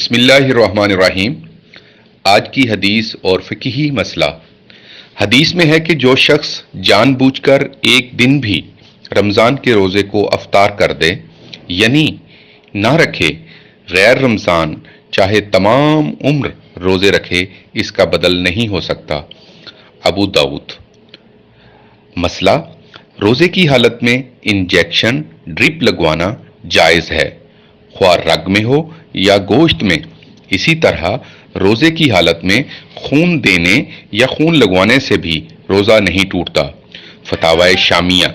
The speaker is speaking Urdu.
بسم اللہ الرحمن الرحیم۔ آج کی حدیث اور فقہی مسئلہ۔ حدیث میں ہے کہ جو شخص جان بوجھ کر ایک دن بھی رمضان کے روزے کو افطار کر دے یعنی نہ رکھے، غیر رمضان چاہے تمام عمر روزے رکھے، اس کا بدل نہیں ہو سکتا۔ ابو داؤد۔ مسئلہ: روزے کی حالت میں انجیکشن ڈرپ لگوانا جائز ہے، خواہ رگ میں ہو یا گوشت میں۔ اسی طرح روزے کی حالت میں خون دینے یا خون لگوانے سے بھی روزہ نہیں ٹوٹتا۔ فتاوی شامیہ۔